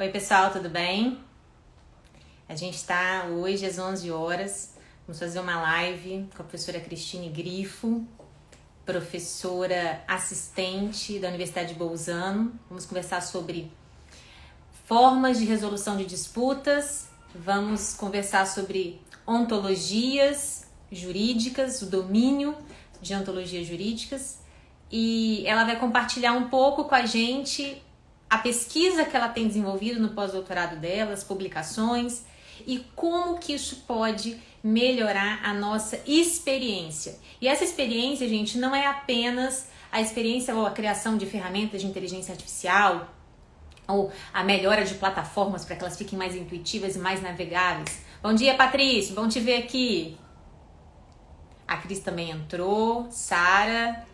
Oi, pessoal, tudo bem? A gente está hoje às 11 horas. Vamos fazer uma live com a professora Cristine Grifo, professora assistente da Universidade de Bolzano. Vamos conversar sobre formas de resolução de disputas. Vamos conversar sobre ontologias jurídicas, o domínio de ontologias jurídicas. E ela vai compartilhar um pouco com a gente a pesquisa que ela tem desenvolvido no pós-doutorado dela, as publicações, e como que isso pode melhorar a nossa experiência. E essa experiência, gente, não é apenas a experiência ou a criação de ferramentas de inteligência artificial, ou a melhora de plataformas para que elas fiquem mais intuitivas e mais navegáveis. Bom dia, Patrício, bom te ver aqui. A Cris também entrou, Sara.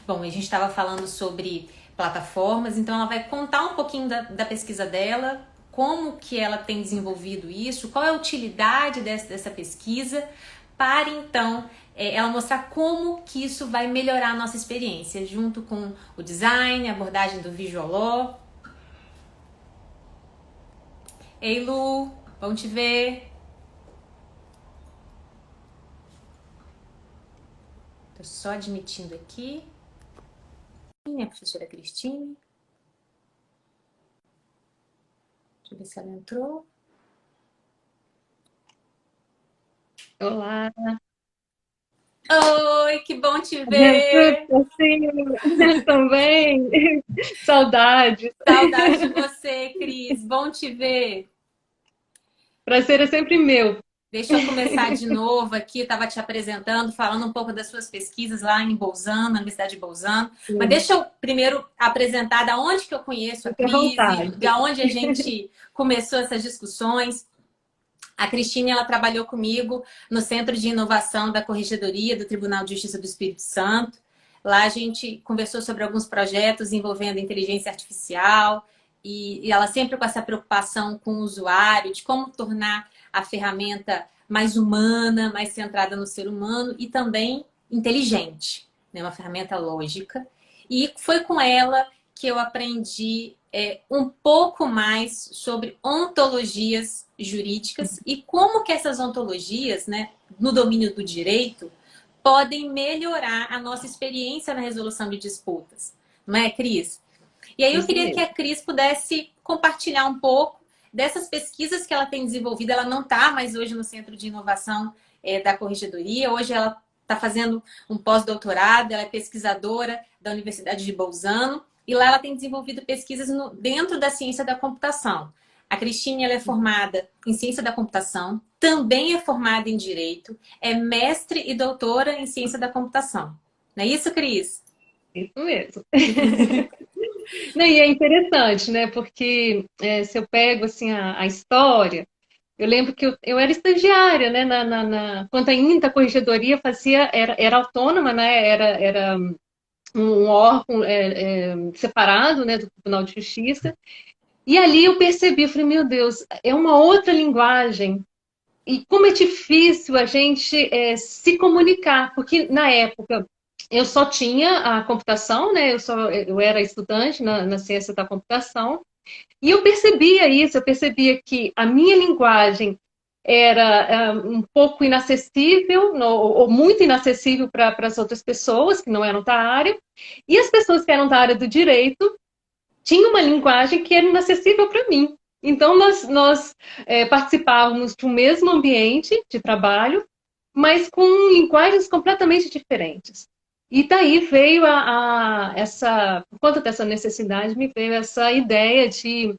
Bom, a gente estava falando sobre plataformas, então ela vai contar um pouquinho da pesquisa dela, como que ela tem desenvolvido isso, qual é a utilidade dessa pesquisa, para então ela mostrar como que isso vai melhorar a nossa experiência, junto com o design, a abordagem do Visual Law. Ei, Lu, bom te ver. Tô só admitindo aqui. A professora Cristine. Deixa eu ver se ela entrou. Olá, Oi, que bom te tudo ver. certinho? Também. Saudades. Saudade de você, Cris. Bom te ver. Prazer é sempre meu. Deixa eu começar de novo aqui. Eu estava te apresentando, falando um pouco das suas pesquisas lá em Bolzano, na Universidade de Bolzano. Mas Sim, deixa eu primeiro apresentar da onde que eu conheço a fique à Cris e vontade. da onde a gente começou essas discussões. A Cristine, ela trabalhou comigo no Centro de Inovação da Corregedoria do Tribunal de Justiça do Espírito Santo. Lá a gente conversou sobre alguns projetos envolvendo inteligência artificial e ela sempre com essa preocupação com o usuário, de como tornar a ferramenta mais humana, mais centrada no ser humano e também inteligente, né? Uma ferramenta lógica. E foi com ela que eu aprendi um pouco mais sobre ontologias jurídicas e como que essas ontologias, né, no domínio do direito, podem melhorar a nossa experiência na resolução de disputas. Não é, Cris? E aí eu Isso queria que a mesmo. Cris pudesse compartilhar um pouco dessas pesquisas que ela tem desenvolvido. Ela não está mais hoje no Centro de Inovação da Corregedoria. Hoje ela está fazendo um pós-doutorado, ela é pesquisadora da Universidade de Bolzano e lá ela tem desenvolvido pesquisas dentro da ciência da computação. A Cristine, ela é formada em ciência da computação, também é formada em direito, é mestre e doutora em ciência da computação. Não é isso, Cris? Isso mesmo. Não, e é interessante, né? Porque se eu pego assim a história, eu lembro que eu era estagiária, né? Quando ainda a corregedoria era autônoma, né? Era um órgão separado, né? Do Tribunal de Justiça. E ali eu percebi, eu falei, meu Deus, é uma outra linguagem. E como é difícil a gente se comunicar, porque na época eu só tinha a computação, né? Eu era estudante na ciência da computação, e eu percebia isso, eu percebia que a minha linguagem era um pouco inacessível, ou muito inacessível para as outras pessoas que não eram da área, e as pessoas que eram da área do direito tinha uma linguagem que era inacessível para mim. Então, nós participávamos do mesmo ambiente de trabalho, mas com linguagens completamente diferentes. E daí veio por conta dessa necessidade, me veio essa ideia de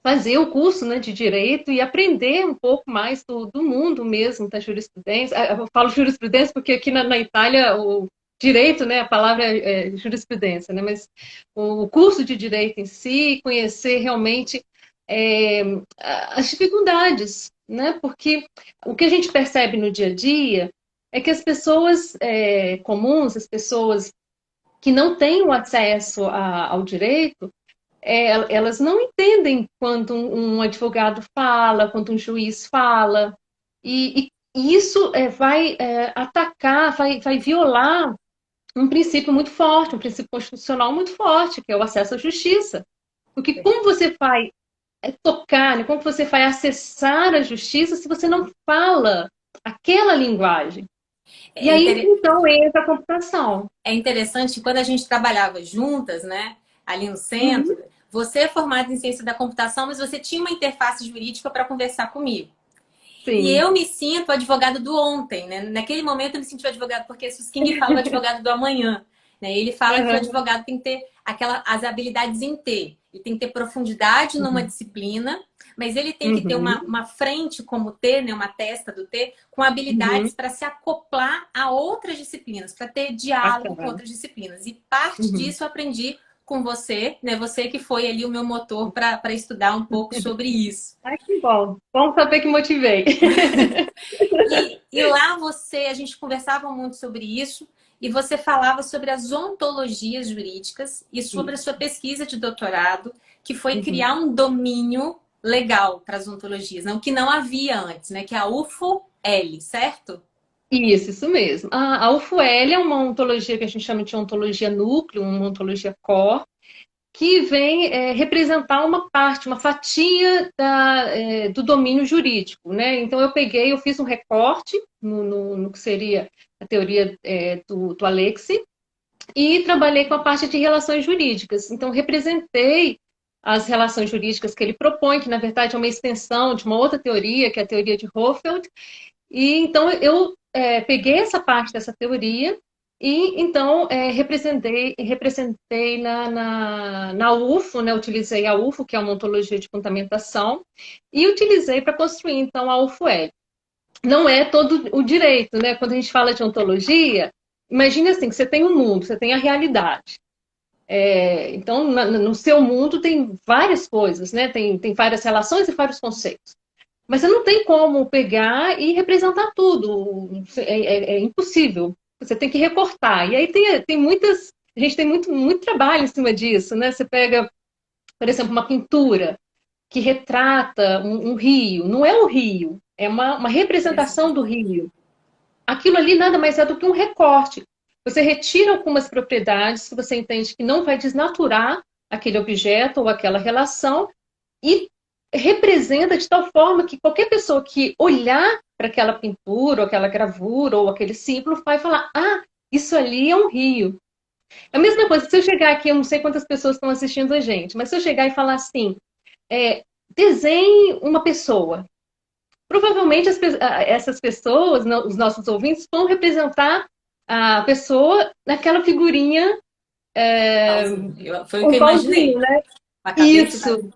fazer o curso, né, de Direito e aprender um pouco mais do mundo mesmo, da jurisprudência. Eu falo jurisprudência porque aqui na Itália o direito, né, a palavra é jurisprudência, né, mas o curso de Direito em si, conhecer realmente é, as dificuldades, né, porque o que a gente percebe no dia a dia é que as pessoas comuns, as pessoas que não têm o acesso ao direito, elas não entendem quando um advogado fala, quando um juiz fala, e isso vai atacar, vai violar um princípio muito forte, um princípio constitucional muito forte, que é o acesso à justiça. Porque como você vai tocar, né? Como você vai acessar a justiça se você não fala aquela linguagem? E É, aí, então, entra a computação. é interessante, quando a gente trabalhava juntas, né, ali no Uhum. centro, você é formada em ciência da computação, mas você tinha uma interface jurídica para conversar comigo. E Sim. eu me sinto advogado do ontem, né? Naquele momento eu me senti o advogado, porque Susskind fala o advogado do amanhã. Né? Ele fala que o Uhum. advogado tem que ter as habilidades em T. Ele tem que ter profundidade numa Uhum. disciplina, mas ele tem que ter Uhum. uma frente como T, né? Uma testa do T, com habilidades Uhum. para se acoplar a outras disciplinas, para ter diálogo com Bacana. outras disciplinas. E parte Uhum. disso eu aprendi com você, né? Você que foi ali o meu motor para estudar um pouco sobre isso. Ai, que bom. Bom saber que motivei. E lá a gente conversava muito sobre isso, e você falava sobre as ontologias jurídicas e sobre a sua Isso. pesquisa de doutorado, que foi Uhum. criar um domínio legal para as ontologias, não, que não havia antes, né? Que é a UFO-L, certo? Isso mesmo. A UFO-L é uma ontologia que a gente chama de ontologia núcleo, uma ontologia core, que vem representar uma parte, uma fatia do domínio jurídico, né? Então eu fiz um recorte no que seria a teoria do Alexi e trabalhei com a parte de relações jurídicas. Então representei as relações jurídicas que ele propõe, que na verdade é uma extensão de uma outra teoria, que é a teoria de Hofeld. E então eu peguei essa parte dessa teoria e então representei na UFO, né? Utilizei a UFO, que é uma ontologia de fundamentação, e utilizei para construir então a UFO-L. Não é todo o direito, né? Quando a gente fala de ontologia, imagine assim, que você tem um mundo, você tem a realidade. Então, no seu mundo tem várias coisas, né? Tem várias relações e vários conceitos. Mas você não tem como pegar e representar tudo. É impossível. Você tem que recortar. E aí tem muitas. A gente tem muito trabalho em cima disso, né? Você pega, por exemplo, uma pintura que retrata um rio. Não é o rio, é uma representação do rio. Aquilo ali nada mais é do que um recorte. Você retira algumas propriedades que você entende que não vai desnaturar aquele objeto ou aquela relação e representa de tal forma que qualquer pessoa que olhar para aquela pintura, ou aquela gravura, ou aquele símbolo, vai falar: ah, isso ali é um rio. É a mesma coisa, se eu chegar aqui, eu não sei quantas pessoas estão assistindo a gente, mas se eu chegar e falar assim, é, desenhe uma pessoa. Provavelmente essas pessoas, os nossos ouvintes, vão representar a pessoa naquela figurinha Foi o que com eu pauzinho, imaginei. né? A cabeça. Isso,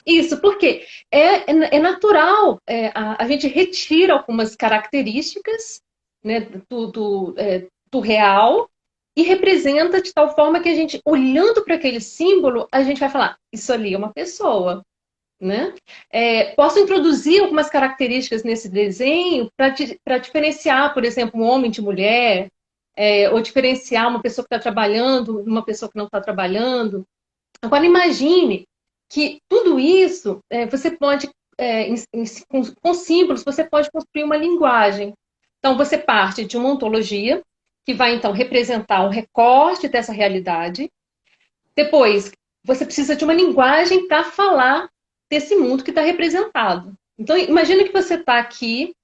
isso, porque é natural, a gente retira algumas características, né, do real e representa de tal forma que a gente, olhando para aquele símbolo, a gente vai falar, isso ali é uma pessoa, né? Posso introduzir algumas características nesse desenho para diferenciar, por exemplo, um homem de mulher, ou diferenciar uma pessoa que está trabalhando de uma pessoa que não está trabalhando. Agora, imagine que tudo isso você pode, com símbolos, você pode construir uma linguagem. Então, você parte de uma ontologia, que vai, então, representar um recorte dessa realidade. Depois, você precisa de uma linguagem para falar desse mundo que está representado. Então, imagine que você está aqui,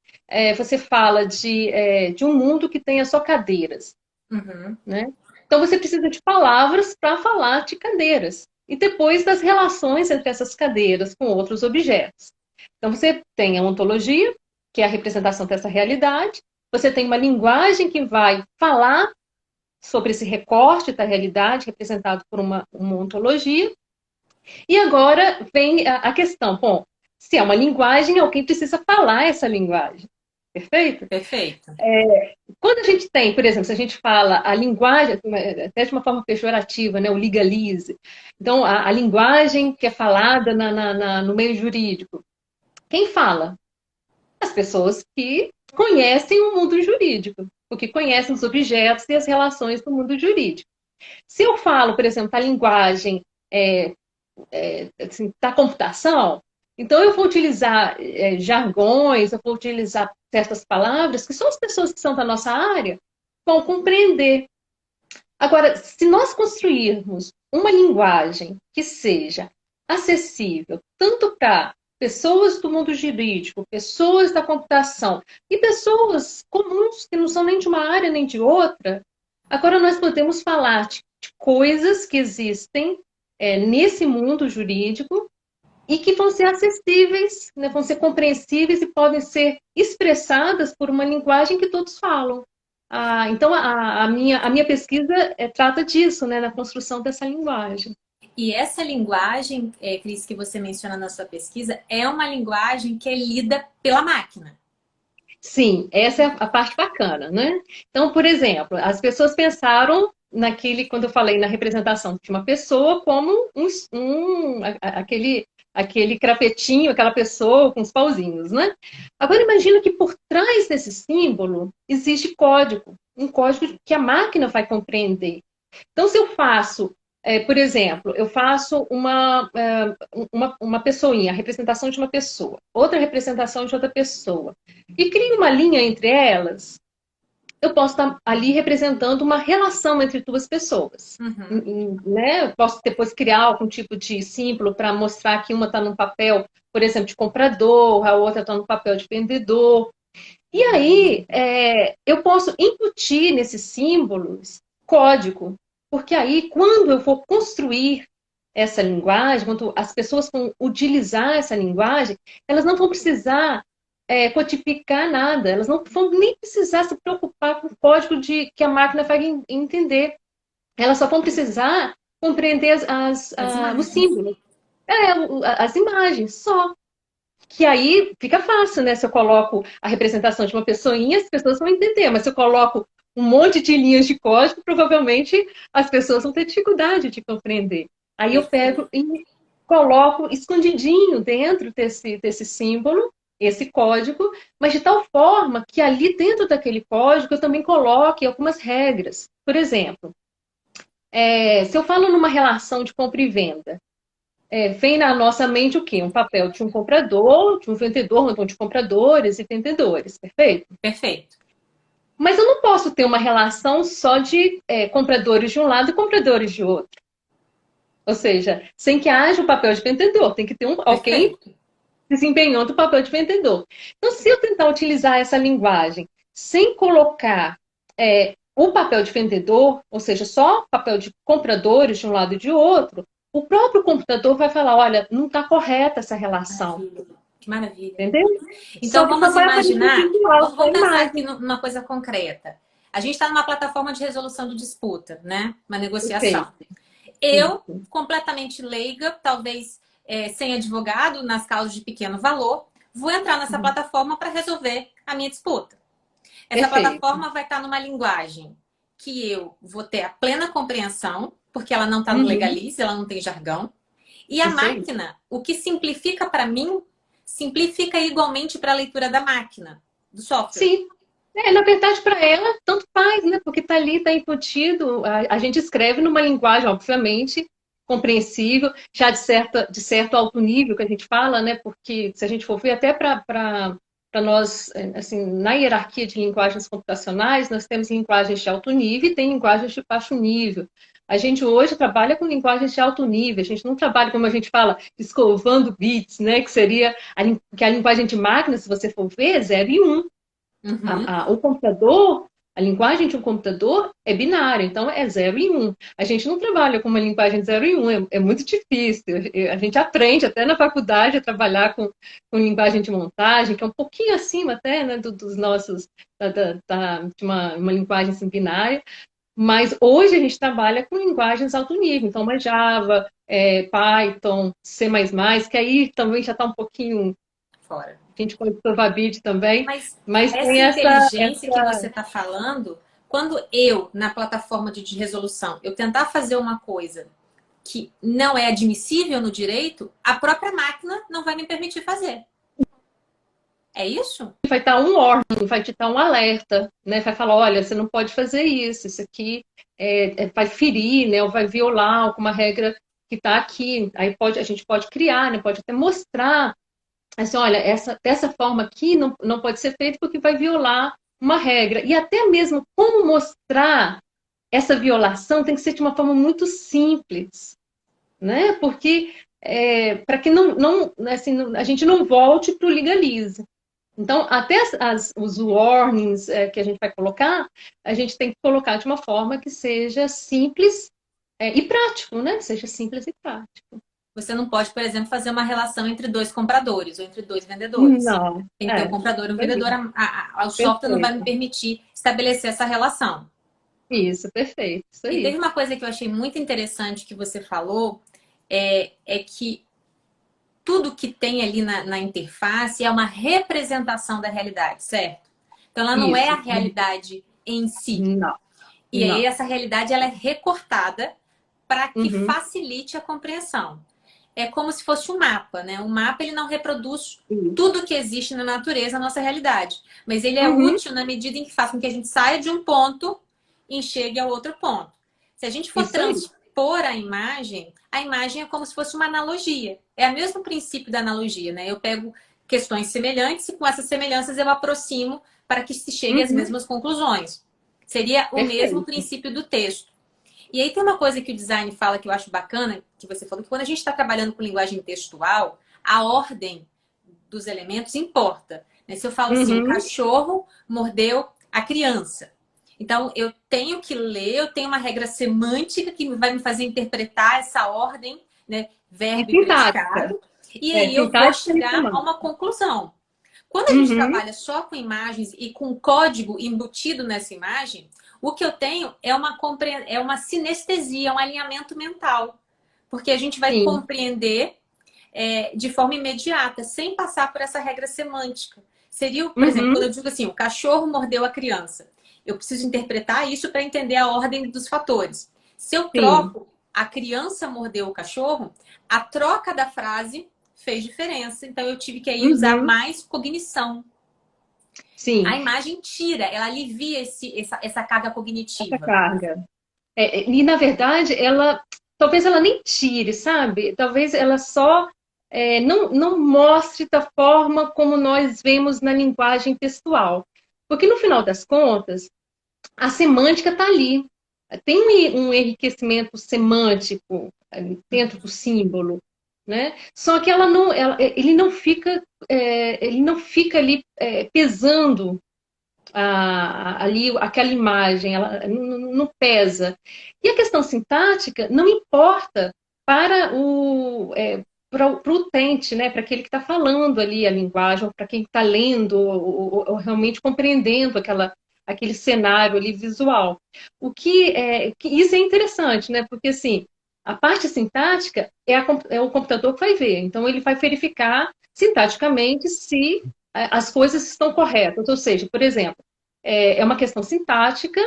você fala de um mundo que tenha só cadeiras, Uhum. né? Então você precisa de palavras para falar de cadeiras. E depois das relações entre essas cadeiras com outros objetos. Então você tem a ontologia, que é a representação dessa realidade. Você tem uma linguagem que vai falar sobre esse recorte da realidade representado por uma ontologia. E agora vem a questão, bom, se é uma linguagem, alguém precisa falar essa linguagem. Perfeito? Perfeito. Quando a gente tem, por exemplo, se a gente fala a linguagem, até de uma forma pejorativa, né, o legalize, então a linguagem que é falada no meio jurídico, quem fala? As pessoas que conhecem o mundo jurídico, porque conhecem os objetos e as relações do mundo jurídico. Se eu falo, por exemplo, a linguagem assim, da computação, então eu vou utilizar jargões, eu vou utilizar certas palavras que só as pessoas que são da nossa área vão compreender. Agora, se nós construirmos uma linguagem que seja acessível tanto para pessoas do mundo jurídico, pessoas da computação e pessoas comuns que não são nem de uma área nem de outra, agora nós podemos falar de coisas que existem nesse mundo jurídico e que vão ser acessíveis, né, vão ser compreensíveis e podem ser expressadas por uma linguagem que todos falam. Então, a minha pesquisa trata disso, né, na construção dessa linguagem. E essa linguagem, Cris, que você menciona na sua pesquisa, é uma linguagem que é lida pela máquina. Sim, essa é a parte bacana, né? Então, por exemplo, as pessoas pensaram quando eu falei na representação de uma pessoa, como aquele crapetinho, aquela pessoa com os pauzinhos, né? Agora imagina que por trás desse símbolo existe código, um código que a máquina vai compreender. Então, se eu faço, por exemplo, eu faço uma pessoinha, a representação de uma pessoa, outra representação de outra pessoa, e crio uma linha entre elas, eu posso estar ali representando uma relação entre duas pessoas. Né? Eu posso depois criar algum tipo de símbolo para mostrar que uma está num papel, por exemplo, de comprador, a outra está no papel de vendedor. E aí, eu posso incutir nesses símbolos código, porque aí, quando eu for construir essa linguagem, quando as pessoas vão utilizar essa linguagem, elas não vão precisar codificar nada, elas não vão nem precisar se preocupar com o código que a máquina vai entender. Elas só vão precisar compreender os símbolos, as imagens, só. Que aí fica fácil, né? Se eu coloco a representação de uma pessoinha, as pessoas vão entender, mas se eu coloco um monte de linhas de código, provavelmente as pessoas vão ter dificuldade de compreender. Aí eu pego e coloco escondidinho dentro desse símbolo, esse código, mas de tal forma que ali dentro daquele código eu também coloque algumas regras. Por exemplo, se eu falo numa relação de compra e venda, vem na nossa mente o quê? Um papel de um comprador, de um vendedor, então de compradores e vendedores, perfeito? Perfeito. Mas eu não posso ter uma relação só de compradores de um lado e compradores de outro. Ou seja, sem que haja o papel de vendedor, tem que ter alguém desempenhando o papel de vendedor. Então, se eu tentar utilizar essa linguagem sem colocar o papel de vendedor, ou seja, só o papel de compradores de um lado e de outro, o próprio computador vai falar, olha, não está correta essa relação. Maravilha. Que maravilha. Entendeu? Então, vamos imaginar, vamos pensar aqui numa coisa concreta. A gente está numa plataforma de resolução de disputa, né? Uma negociação. Eu, completamente leiga, talvez sem advogado, nas causas de pequeno valor, vou entrar nessa plataforma para resolver a minha disputa. Essa plataforma vai estar numa linguagem que eu vou ter a plena compreensão, porque ela não está no Legalize, ela não tem jargão. E a máquina, o que simplifica para mim, simplifica igualmente para a leitura da máquina, do software. Sim. Na verdade, para ela, tanto faz, né? Porque está ali, está embutido. A gente escreve numa linguagem, obviamente, compreensível, já de certo alto nível que a gente fala, né? Porque se a gente for ver até para nós, assim, na hierarquia de linguagens computacionais, nós temos linguagens de alto nível e tem linguagens de baixo nível. A gente hoje trabalha com linguagens de alto nível, a gente não trabalha, como a gente fala, escovando bits, né? Que seria que a linguagem de máquina, se você for ver, é 0 e 1. O computador, a linguagem de um computador é binária, então é 0 e 1. A gente não trabalha com uma linguagem de 0 e 1, é muito difícil. A gente aprende até na faculdade a trabalhar com linguagem de montagem, que é um pouquinho acima até, né, dos nossos, de uma linguagem assim, binária. Mas hoje a gente trabalha com linguagens alto nível, então uma Java, Python, C++, que aí também já está um pouquinho fora. A gente pode provar bit também. Mas essa inteligência que você está falando, quando eu, na plataforma de resolução, eu tentar fazer uma coisa que não é admissível no direito, a própria máquina não vai me permitir fazer. É isso? Vai estar um órgão, vai te dar um alerta, né? Vai falar, olha, você não pode fazer isso aqui vai ferir, né? Ou vai violar alguma regra que está aqui. Aí a gente pode criar, né? Pode até mostrar, assim, olha, dessa forma aqui não pode ser feito porque vai violar uma regra. E até mesmo como mostrar essa violação tem que ser de uma forma muito simples, né? Porque para que assim, a gente não volte para o legalismo. Então, até os warnings que a gente vai colocar, a gente tem que colocar de uma forma que seja simples e prático, né? Seja simples e prático. Você não pode, por exemplo, fazer uma relação entre dois compradores ou entre dois vendedores. Não, Tem que ter um comprador e um vendedor. O software não vai me perfeito. permitir estabelecer essa relação. Isso, perfeito. Isso E aí. teve uma coisa que eu achei muito interessante que você falou, é que tudo que tem ali na interface é uma representação da realidade, certo? Então ela não é Isso. a realidade em si. Não, E aí não. essa realidade ela é recortada para que Uhum. facilite a compreensão. É como se fosse um mapa, né? O mapa ele não reproduz Isso. tudo que existe na natureza, a nossa realidade. Mas ele é Uhum. útil na medida em que faz com que a gente saia de um ponto e chegue ao outro ponto. Se a gente for Isso aí. transpor a imagem é como se fosse uma analogia. É o mesmo princípio da analogia, né? Eu pego questões semelhantes e com essas semelhanças eu aproximo para que se chegue às Uhum. mesmas conclusões. Seria o mesmo Perfeito. princípio do texto. E aí tem uma coisa que o design fala que eu acho bacana, que você falou, que quando a gente está trabalhando com linguagem textual, a ordem dos elementos importa. Né? Se eu falo assim, o Uhum. cachorro mordeu a criança. Então, eu tenho que ler, eu tenho uma regra semântica que vai me fazer interpretar essa ordem, né? É Verbo e sintática. predicado. E É aí eu vou sintática e chegar a semântica. uma conclusão. Quando a gente Uhum. trabalha só com imagens e com código embutido nessa imagem, o que eu tenho é uma sinestesia, um alinhamento mental. Porque a gente vai Sim. compreender de forma imediata, sem passar por essa regra semântica. Seria, por exemplo, quando Uhum. eu digo assim, o cachorro mordeu a criança. Eu preciso interpretar isso para entender a ordem dos fatores. Se eu Sim. troco a criança mordeu o cachorro, a troca da frase fez diferença. Então eu tive que aí usar Uhum. mais cognição. A Sim. imagem tira, ela alivia essa carga Essa cognitiva. carga. E, na verdade, ela talvez ela nem tire, sabe? Talvez ela só não mostre da forma como nós vemos na linguagem textual. Porque, no final das contas, a semântica está ali. Tem um enriquecimento semântico dentro do símbolo, né? Só que ele não fica ali pesando ali aquela imagem, ela não pesa. E a questão sintática não importa para para o utente, né? Para aquele que está falando ali a linguagem, ou para quem está lendo, ou realmente compreendendo aquele cenário ali visual. Que isso é interessante, né? Porque assim, a parte sintática é o computador que vai ver. Então ele vai verificar sintaticamente se as coisas estão corretas. Ou seja, por exemplo, é uma questão sintática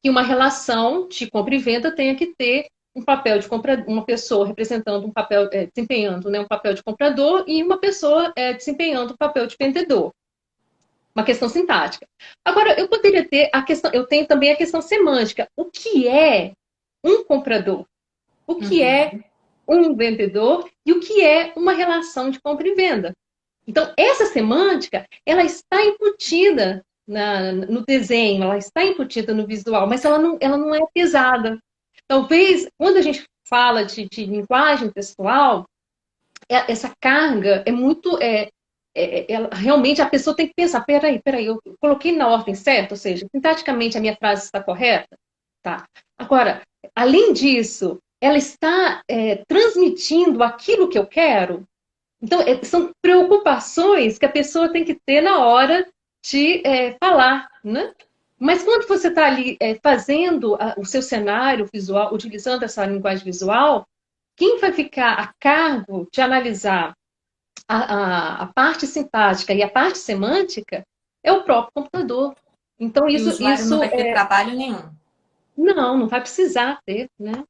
que uma relação de compra e venda tenha que ter um papel de compra, uma pessoa representando um papel, desempenhando, né, um papel de comprador e uma pessoa desempenhando o papel de vendedor. Uma questão sintática. Agora, eu poderia ter a questão, eu tenho também a questão semântica. O que é um comprador? O que é Uhum. um vendedor? E o que é uma relação de compra e venda? Então, essa semântica, ela está embutida no desenho, ela está embutida no visual, mas ela não é pesada. Talvez, quando a gente fala de linguagem textual, essa carga é muito. Realmente a pessoa tem que pensar: peraí, eu coloquei na ordem certa, ou seja, sintaticamente a minha frase está correta? Tá. Agora, além disso, ela está transmitindo aquilo que eu quero? Então, são preocupações que a pessoa tem que ter na hora de falar, né? Mas quando você está ali fazendo o seu cenário visual, utilizando essa linguagem visual, quem vai ficar a cargo de analisar a parte sintática e a parte semântica é o próprio computador. Então, E o usuário não vai ter trabalho nenhum. não vai precisar ter, né?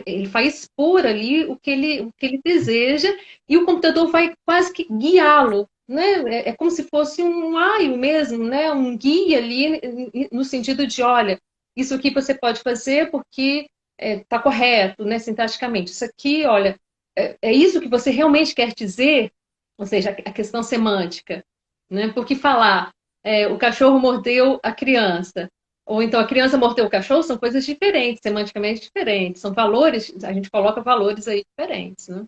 Ele vai expor ali o que ele deseja e o computador vai quase que guiá-lo, né? Como se fosse um aio mesmo, né? Um guia ali no sentido de, olha, isso aqui você pode fazer porque está correto, né? Sintaticamente. Isso aqui, olha, é isso que você realmente quer dizer, ou seja, a questão semântica, né? Porque falar o cachorro mordeu a criança. Ou então a criança mordeu o cachorro, são coisas diferentes, semanticamente diferentes, são valores, a gente coloca valores aí diferentes, né?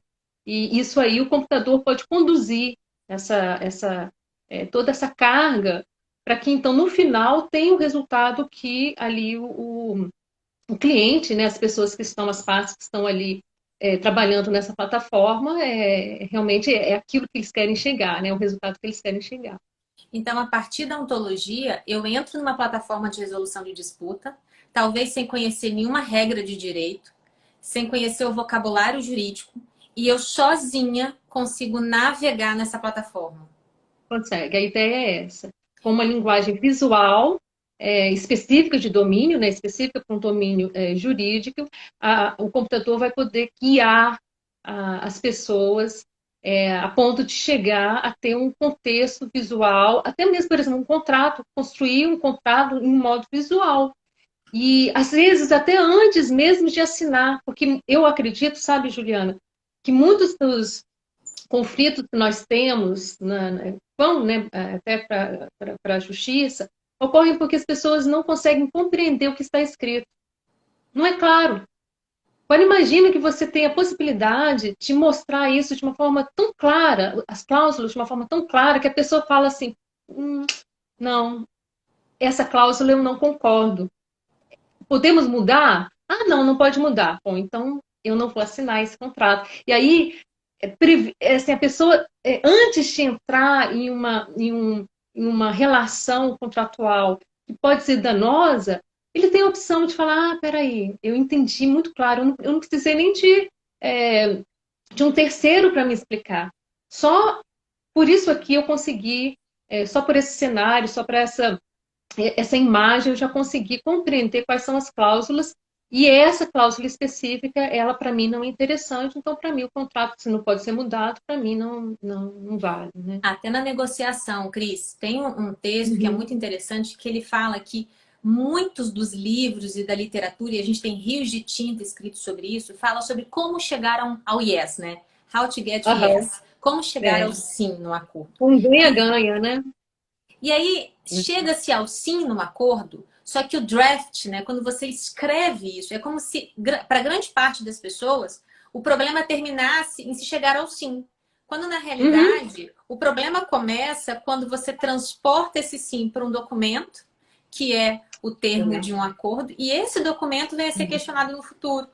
E isso aí o computador pode conduzir toda essa carga para que então no final tenha o resultado que ali o cliente, né, as pessoas que estão, as partes que estão ali trabalhando nessa plataforma, realmente é aquilo que eles querem chegar, né, o resultado que eles querem chegar. Então, a partir da ontologia, eu entro numa plataforma de resolução de disputa, talvez sem conhecer nenhuma regra de direito, sem conhecer o vocabulário jurídico, e eu sozinha consigo navegar nessa plataforma. Consegue, a ideia é essa. Com uma linguagem visual específica de domínio, né, específica para um domínio jurídico, o computador vai poder guiar as pessoas a ponto de chegar a ter um contexto visual, até mesmo, por exemplo, um contrato, construir um contrato em modo visual. E, às vezes, até antes mesmo de assinar, porque eu acredito, sabe, Juliana, que muitos dos conflitos que nós temos vão, né, até para a justiça, ocorrem porque as pessoas não conseguem compreender o que está escrito. Não é claro. Agora imagine que você tem a possibilidade de mostrar isso de uma forma tão clara, as cláusulas de uma forma tão clara, que a pessoa fala assim, não, essa cláusula eu não concordo. Podemos mudar? Ah, não, não pode mudar. Bom, então eu não vou assinar esse contrato. E aí, assim, a pessoa, antes de entrar em uma relação contratual que pode ser danosa, ele tem a opção de falar, peraí, eu entendi muito claro, eu não precisei nem de um terceiro para me explicar. Só por isso aqui eu consegui, só por esse cenário, só para essa imagem, eu já consegui compreender quais são as cláusulas, e essa cláusula específica, ela para mim não é interessante, então para mim o contrato, se não pode ser mudado, para mim não vale, né? Até na negociação, Cris, tem um texto que é Uhum. muito interessante, que ele fala que muitos dos livros e da literatura, e a gente tem rios de tinta escritos sobre isso, fala sobre como chegar ao yes, né? How to get Aham, yes. Como chegar é. ao sim no acordo. Um E ganha-ganha, né? E aí chega-se ao sim num acordo, só que o draft, né, quando você escreve isso, é como se, para grande parte das pessoas, o problema terminasse em se chegar ao sim. Quando na Uhum. realidade, o problema começa quando você transporta esse sim para um documento, que é o termo de um acordo, e esse documento vem a ser questionado no futuro.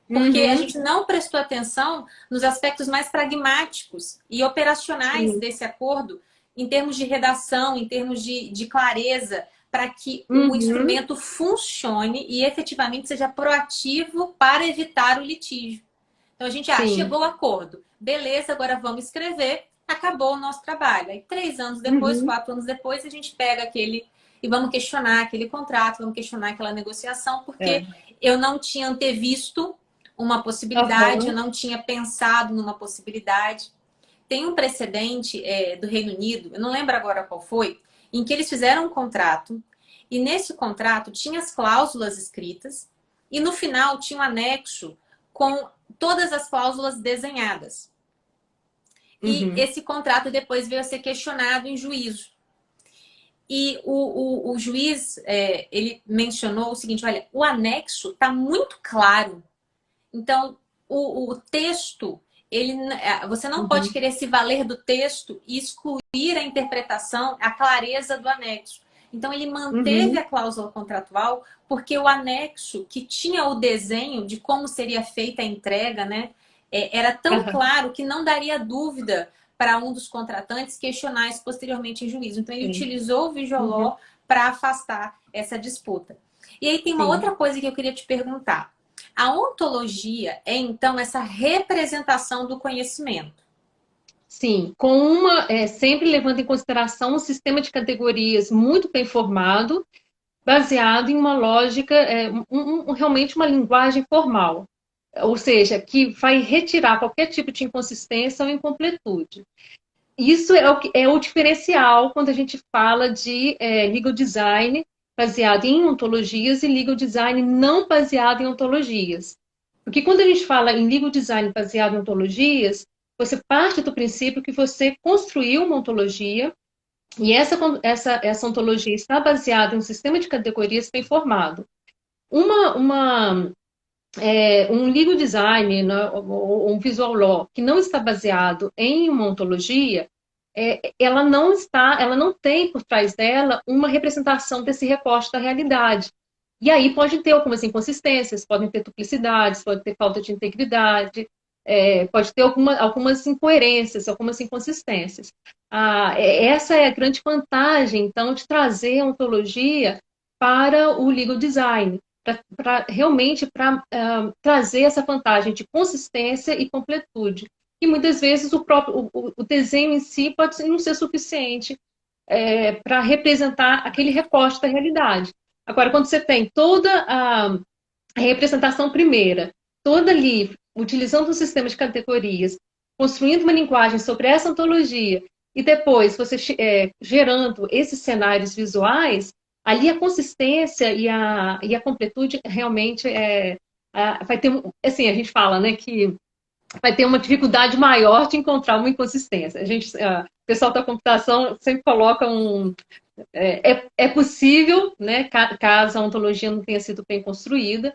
Porque a Uhum. gente não prestou atenção nos aspectos mais pragmáticos e operacionais Sim. desse acordo, em termos de redação, em termos de clareza, para que o Uhum. instrumento funcione e efetivamente seja proativo para evitar o litígio. Então a gente, Sim. chegou ao acordo, beleza, agora vamos escrever, acabou o nosso trabalho. Aí 3 anos depois, Uhum. 4 anos depois, a gente pega aquele e vamos questionar aquele contrato, vamos questionar aquela negociação, porque É. eu não tinha antevisto uma possibilidade, eu Aham. não tinha pensado numa possibilidade. Tem um precedente do Reino Unido, eu não lembro agora qual foi, em que eles fizeram um contrato e nesse contrato tinha as cláusulas escritas e no final tinha um anexo com todas as cláusulas desenhadas. E Uhum. esse contrato depois veio a ser questionado em juízo. E o juiz, ele mencionou o seguinte, olha, o anexo está muito claro. Então, o texto, você não pode Uhum. querer se valer do texto e excluir a interpretação, a clareza do anexo. Então, ele manteve Uhum. a cláusula contratual porque o anexo, que tinha o desenho de como seria feita a entrega, né, era tão Aham. claro que não daria dúvida para um dos contratantes questionar isso posteriormente em juízo. Então, ele Sim. utilizou o Uhum. Visual para afastar essa disputa. E aí tem uma Sim. outra coisa que eu queria te perguntar. A ontologia é, então, essa representação do conhecimento. Sim, sempre levando em consideração um sistema de categorias muito bem formado, baseado em uma lógica, realmente uma linguagem formal, ou seja, que vai retirar qualquer tipo de inconsistência ou incompletude. Isso é o diferencial quando a gente fala de legal design baseado em ontologias e legal design não baseado em ontologias. Porque quando a gente fala em legal design baseado em ontologias, você parte do princípio que você construiu uma ontologia E essa ontologia está baseada em um sistema de categorias bem formado. Uma, uma, um legal design, né, ou um visual law que não está baseado em uma ontologia, ela não tem por trás dela uma representação desse recorte da realidade. E aí pode ter algumas inconsistências, podem ter duplicidades, pode ter falta de integridade, pode ter algumas incoerências, algumas inconsistências. Essa é a grande vantagem, então, de trazer a ontologia para o legal design, realmente para trazer essa vantagem de consistência e completude. E muitas vezes o desenho em si pode não ser suficiente para representar aquele recorte da realidade. Agora, quando você tem toda a representação primeira, toda ali, utilizando um sistema de categorias, construindo uma linguagem sobre essa ontologia, e depois você gerando esses cenários visuais, ali a consistência e a completude realmente vai ter, assim, a gente fala, né, que vai ter uma dificuldade maior de encontrar uma inconsistência. O pessoal da computação sempre coloca é possível, né, caso a ontologia não tenha sido bem construída,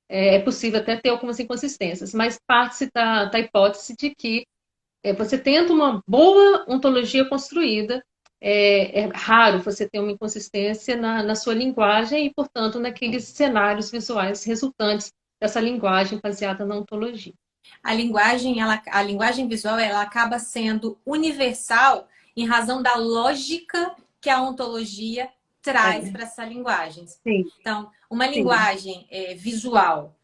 é possível até ter algumas inconsistências, mas parte-se da hipótese de que você tendo uma boa ontologia construída, é raro você ter uma inconsistência na sua linguagem e, portanto, naqueles cenários visuais resultantes dessa linguagem baseada na ontologia. A linguagem visual, ela acaba sendo universal em razão da lógica que a ontologia traz É, para essa linguagem. sim, Então, uma sim. linguagem visual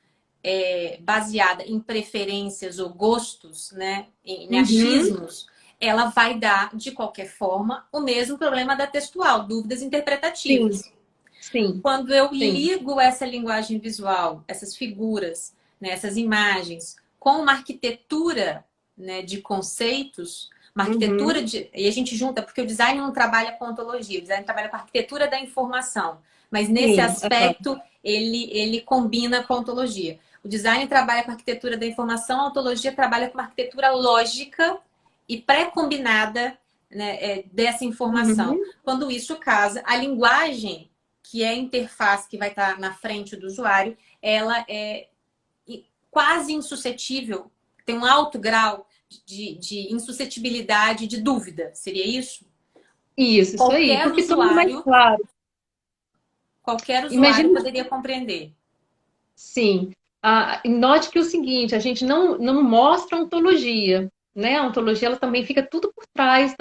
baseada em preferências ou gostos, né, em Uhum, achismos, ela vai dar, de qualquer forma, o mesmo problema da textual, dúvidas sim, interpretativas. sim, Quando eu sim. ligo essa linguagem visual, essas figuras, né, essas imagens, com uma arquitetura, né, de conceitos, uma arquitetura Uhum, de. E a gente junta, porque o design não trabalha com ontologia, o design trabalha com a arquitetura da informação. Mas nesse sim, aspecto, ele combina com a ontologia. O design trabalha com a arquitetura da informação, a ontologia trabalha com uma arquitetura lógica e pré-combinada, né, dessa informação. uhum, Quando isso casa, a linguagem que é a interface que vai estar na frente do usuário, ela é quase insuscetível, tem um alto grau de insuscetibilidade de dúvida. Seria isso? isso aí, Qualquer porque torna mais usuário, claro. qualquer usuário Imagina. poderia compreender. Sim. Note que é o seguinte, a gente não mostra a ontologia, né? A ontologia ela também fica tudo por trás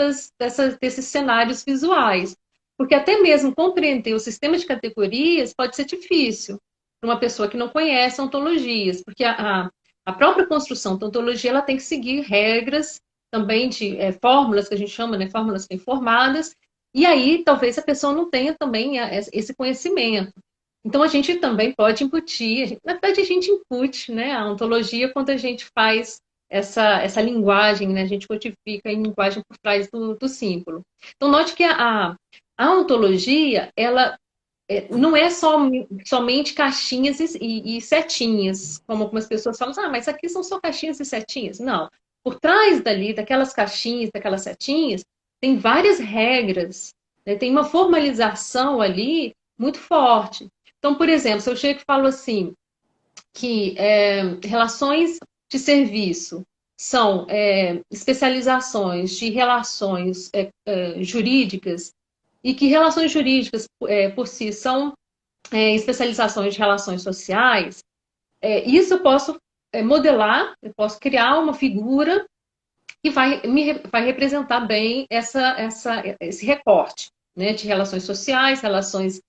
desses cenários visuais. Porque até mesmo compreender o sistema de categorias pode ser difícil para uma pessoa que não conhece ontologias, porque a própria construção da ontologia ela tem que seguir regras também de fórmulas que a gente chama, né? Fórmulas bem formadas, e aí talvez a pessoa não tenha também esse conhecimento. Então, a gente também pode imputir, na verdade, a gente impute, né, a ontologia quando a gente faz essa linguagem, né, a gente codifica em linguagem por trás do símbolo. Então, note que a ontologia, ela não é somente caixinhas e setinhas, como algumas pessoas falam, mas aqui são só caixinhas e setinhas. Não. Por trás dali, daquelas caixinhas, daquelas setinhas, tem várias regras, né? Tem uma formalização ali muito forte. Então, por exemplo, se eu chego e falo assim, que relações de serviço são especializações de relações jurídicas e que relações jurídicas por si são especializações de relações sociais, isso eu posso modelar, eu posso criar uma figura que vai representar bem esse recorte, né, de relações sociais, relações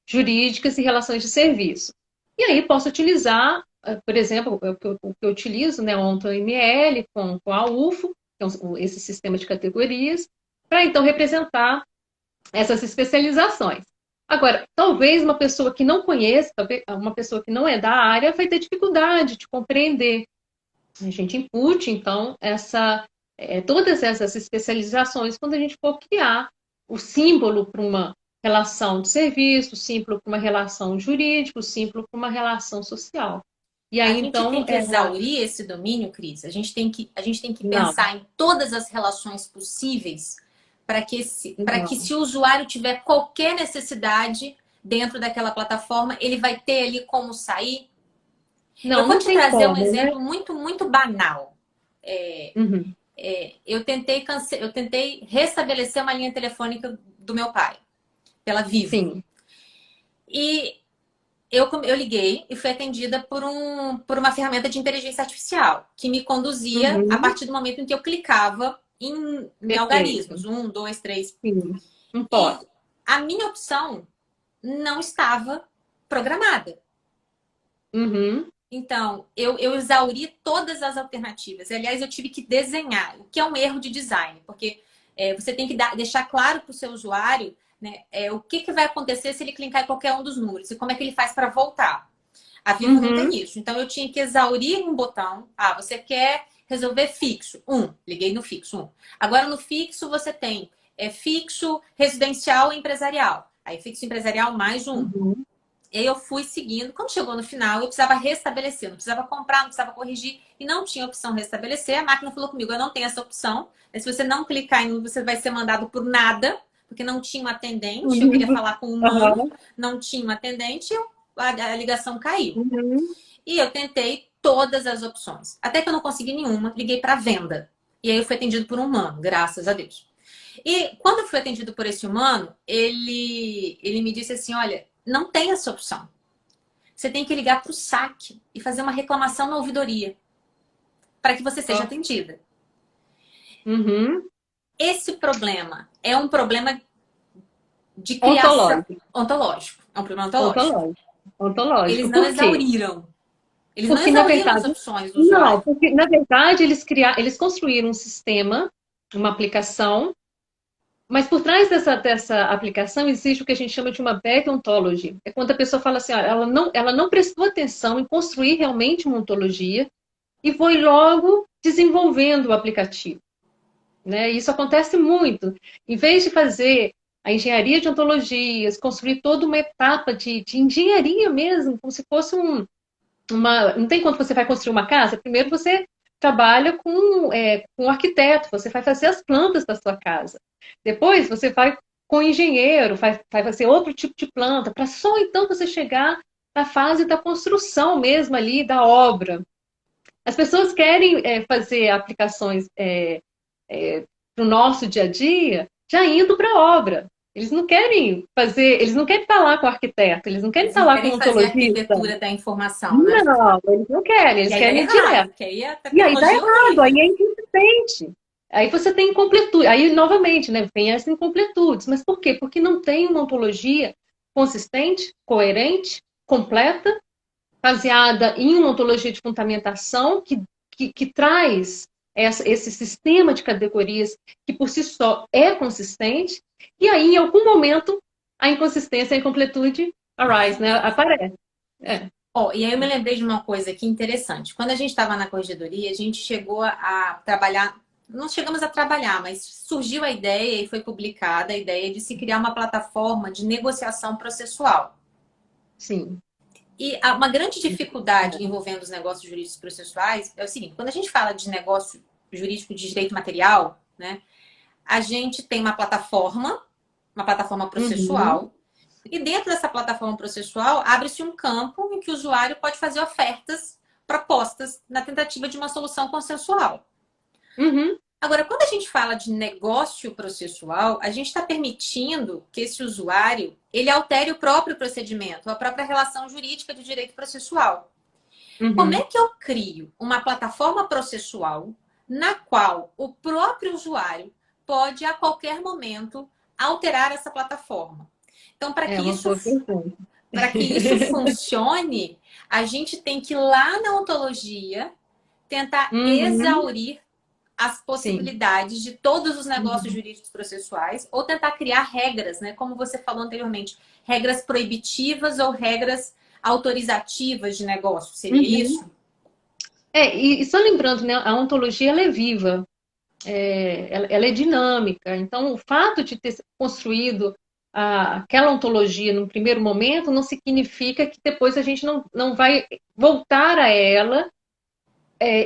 jurídicas e relações de serviço. E aí posso utilizar, por exemplo, o que eu utilizo, né, o OntoML com a UFO, que é esse sistema de categorias, para então representar essas especializações. Agora, talvez uma pessoa que não conheça, uma pessoa que não é da área, vai ter dificuldade de compreender. A gente impute, então, todas essas especializações quando a gente for criar o símbolo para uma relação de serviço, o símbolo para uma relação jurídica, o símbolo para uma relação social. E A aí, gente tem então, que exaurir esse domínio, Cris. A gente tem que não. pensar em todas as relações possíveis para que se o usuário tiver qualquer necessidade dentro daquela plataforma, ele vai ter ali como sair. Eu Não, vou não te tem trazer um como, né? exemplo muito, muito banal. Uhum. Eu tentei restabelecer uma linha telefônica do meu pai, pela Vivo. Sim. E eu liguei e fui atendida por uma ferramenta de inteligência artificial que me conduzia a Uhum. partir do momento em que eu clicava em algarismos. Perfeito. Um, dois, três. Sim. Não E pode. a minha opção não estava programada. Uhum. Então, eu exauri todas as alternativas. Aliás, eu tive que desenhar, o que é um erro de design, porque você tem que deixar claro para o seu usuário, né, o que vai acontecer se ele clicar em qualquer um dos números e como é que ele faz para voltar. A Vivo não Uhum. tem isso. Então, eu tinha que exaurir um botão. Ah, você quer resolver fixo? Liguei no fixo. Agora, no fixo, você tem fixo, residencial e empresarial. Aí, fixo empresarial mais um. Uhum. E aí eu fui seguindo. Quando chegou no final, eu precisava restabelecer. Não precisava comprar, não precisava corrigir. E não tinha opção restabelecer. A máquina falou comigo, eu não tenho essa opção. Mas se você não clicar em um, você vai ser mandado por nada. Porque não tinha um atendente. Eu queria falar com um humano. Uhum. Não tinha um atendente. A ligação caiu. Uhum. E eu tentei todas as opções. Até que eu não consegui nenhuma. Liguei para venda. E aí eu fui atendido por um humano, graças a Deus. E quando eu fui atendido por esse humano, ele me disse assim, olha, não tem essa opção. Você tem que ligar para o saque e fazer uma reclamação na ouvidoria para que você seja Ó. atendida. Uhum. Esse problema é um problema de criação Ontológico. ontológico. É um problema ontológico. Ontológico. Eles Ontológico. não Por quê? exauriram. Eles não Porque, na exauriram as verdade, opções do não, usuário. porque, na verdade, eles construíram um sistema, uma aplicação, mas por trás dessa aplicação existe o que a gente chama de uma bad ontology. É quando a pessoa fala assim, olha, ela não prestou atenção em construir realmente uma ontologia e foi logo desenvolvendo o aplicativo, né? Isso acontece muito. Em vez de fazer a engenharia de ontologias, construir toda uma etapa de engenharia mesmo, como se fosse não tem quando você vai construir uma casa? Primeiro você trabalha com um arquiteto, você vai fazer as plantas da sua casa. Depois você vai com o engenheiro, vai fazer outro tipo de planta, para só então você chegar na fase da construção mesmo ali, da obra. As pessoas querem fazer aplicações para o nosso dia a dia já indo para a obra. Eles não querem estar lá com o arquiteto, eles não querem Eles estar não lá com o querem fazer a ontologista. arquitetura da informação, né? Não, eles não querem, E eles aí dá querem ir errado, direto. porque aí a E aí dá tecnologia é errado, aí horrível. é inconsistente. Aí você tem incompletude. Aí, novamente, né, vem as incompletudes. Mas por quê? Porque não tem uma ontologia consistente, coerente, completa, baseada em uma ontologia de fundamentação que traz esse sistema de categorias que por si só é consistente. E aí, em algum momento, a inconsistência, a incompletude arise, né, aparece. É. Ó, e aí eu me lembrei de uma coisa aqui interessante. Quando a gente estava na corregedoria, a gente chegou a trabalhar, não chegamos a trabalhar, mas surgiu a ideia e foi publicada a ideia de se criar uma plataforma de negociação processual. Sim. E uma grande dificuldade envolvendo os negócios jurídicos processuais é o seguinte: quando a gente fala de negócio jurídico de direito material, né, a gente tem uma plataforma Uhum. processual. E dentro dessa plataforma processual, abre-se um campo em que o usuário pode fazer ofertas propostas na tentativa de uma solução consensual. Uhum. Agora, quando a gente fala de negócio processual, a gente está permitindo que esse usuário ele altere o próprio procedimento, a própria relação jurídica de direito processual. Como é Uhum. que eu crio uma plataforma processual na qual o próprio usuário pode, a qualquer momento, alterar essa plataforma? Então, É uma boa pergunta. para que isso funcione, a gente tem que ir lá na ontologia tentar Uhum. exaurir as Sim. possibilidades de todos os negócios Uhum. jurídicos processuais ou tentar criar regras, né? Como você falou anteriormente, regras proibitivas ou regras autorizativas de negócio. Seria Uhum. isso? E só lembrando, né, a ontologia ela é viva, ela é dinâmica. Então, o fato de ter construído aquela ontologia no primeiro momento não significa que depois a gente não vai voltar a ela